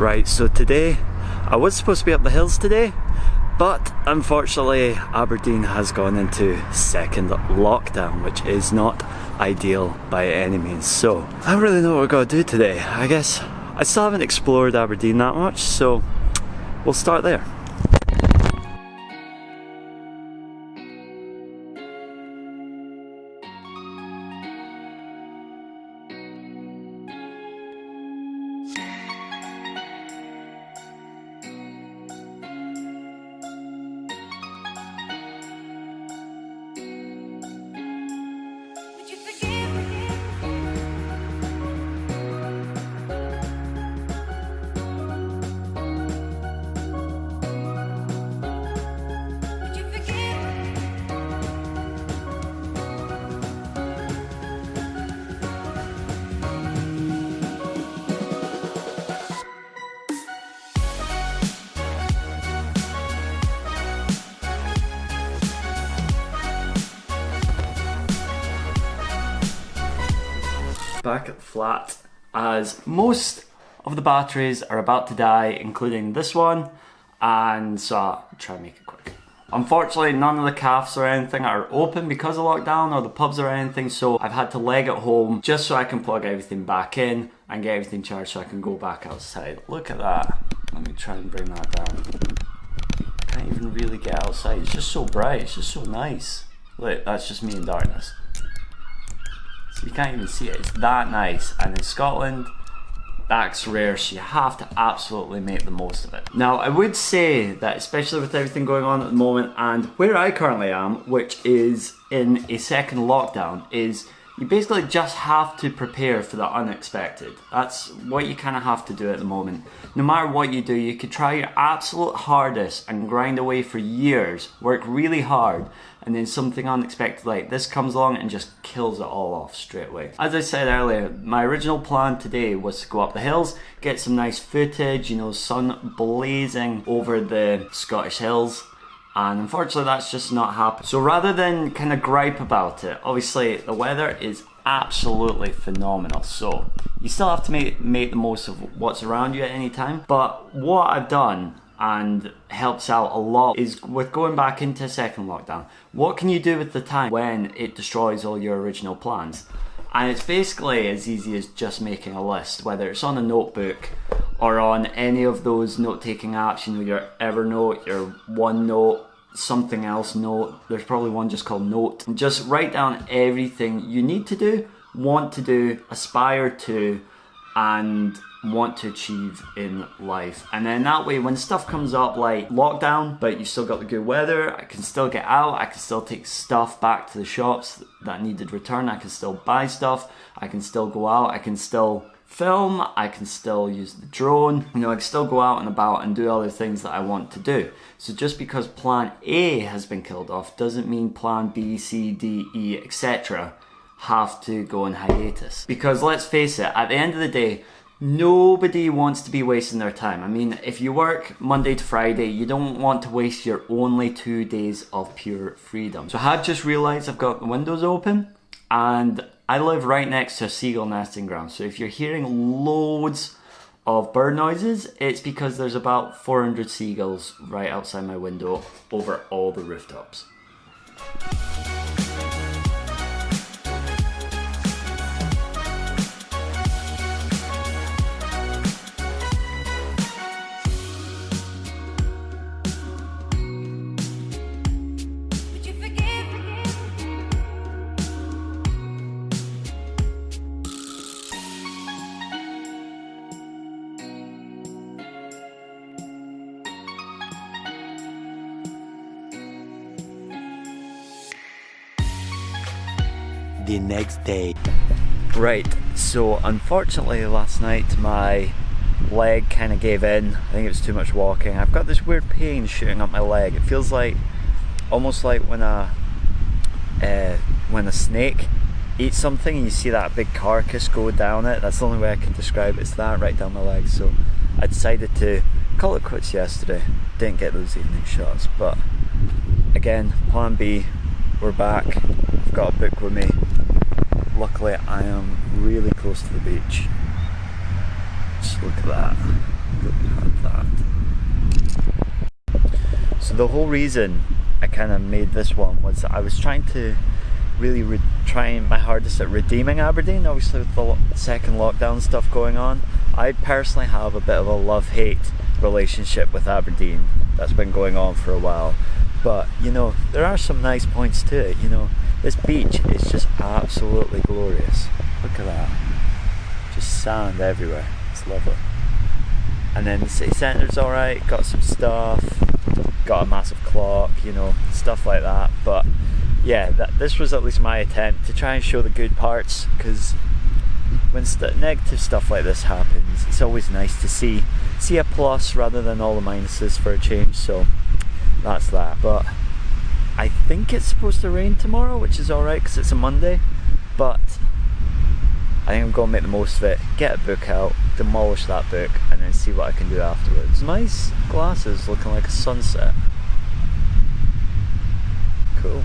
Right, so today, I was supposed to be up the hills today, but unfortunately Aberdeen has gone into second lockdown, which is not ideal by any means. So I don't really know what we're going to do today. I guess I still haven't explored Aberdeen that much, so we'll start there. Back at the flat, as most of the batteries are about to die, including this one, and so I'll try and make it quick. Unfortunately, none of the cafes or anything are open because of lockdown, or the pubs or anything, so I've had to leg it home just so I can plug everything back in and get everything charged so I can go back outside. Look at that. Let me try and bring that down. I can't even really get outside. It's just so bright, it's just so nice. Look, that's just me in darkness. You can't even see it, it's that nice, and in Scotland that's rare, so you have to absolutely make the most of it. Now I would say that, especially with everything going on at the moment and where I currently am, which is in a second lockdown, is you basically just have to prepare for the unexpected. That's what you kind of have to do at the moment. No matter what you do, you could try your absolute hardest and grind away for years, work really hard, and then something unexpected like this comes along and just kills it all off straight away. As I said earlier, my original plan today was to go up the hills, get some nice footage, you know, sun blazing over the Scottish hills, and unfortunately that's just not happened. So rather than kind of gripe about it, obviously the weather is absolutely phenomenal, so you still have to make the most of what's around you at any time. But what I've done, and helps out a lot, is with going back into a second lockdown, what can you do with the time when it destroys all your original plans? And it's basically as easy as just making a list, whether it's on a notebook or on any of those note-taking apps, you know, your Evernote, your OneNote, something else note, there's probably one just called Note. And just write down everything you need to do, want to do, aspire to, and want to achieve in life. And then that way, when stuff comes up like lockdown, but you still got the good weather, I can still get out, I can still take stuff back to the shops that needed return, I can still buy stuff, I can still go out, I can still film, I can still use the drone, you know, I can still go out and about and do other things that I want to do. So just because plan A has been killed off doesn't mean plan B, C, D, E, etc. have to go on hiatus. Because let's face it, at the end of the day, nobody wants to be wasting their time. I mean, if you work Monday to Friday, you don't want to waste your only 2 days of pure freedom. So I have just realised I've got the windows open, and I live right next to a seagull nesting ground. So if you're hearing loads of bird noises, it's because there's about 400 seagulls right outside my window over all the rooftops. The next day. Right, so unfortunately last night my leg kind of gave in. I think it was too much walking. I've got this weird pain shooting up my leg. It feels like, almost like when a snake eats something and you see that big carcass go down it. That's the only way I can describe it. It's that right down my leg. So I decided to call it quits yesterday. Didn't get those evening shots, but again, plan B, we're back. I've got a book with me. Luckily I am really close to the beach. Just look at that. The the whole reason I kind of made this one was I was trying to really trying my hardest at redeeming Aberdeen, obviously with the second lockdown stuff going on. I personally have a bit of a love-hate relationship with Aberdeen that's been going on for a while, but you know, there are some nice points to it. You know, this beach is just absolutely glorious. Look at that, just sand everywhere, it's lovely. And then the city centre's alright, got some stuff, got a massive clock, you know, stuff like that. But yeah, this was at least my attempt to try and show the good parts, because when negative stuff like this happens, it's always nice to see a plus rather than all the minuses for a change. So that's that. But I think it's supposed to rain tomorrow, which is alright because it's a Monday, but I think I'm going to make the most of it, get a book out, demolish that book, and then see what I can do afterwards. Nice glasses looking like a sunset. Cool.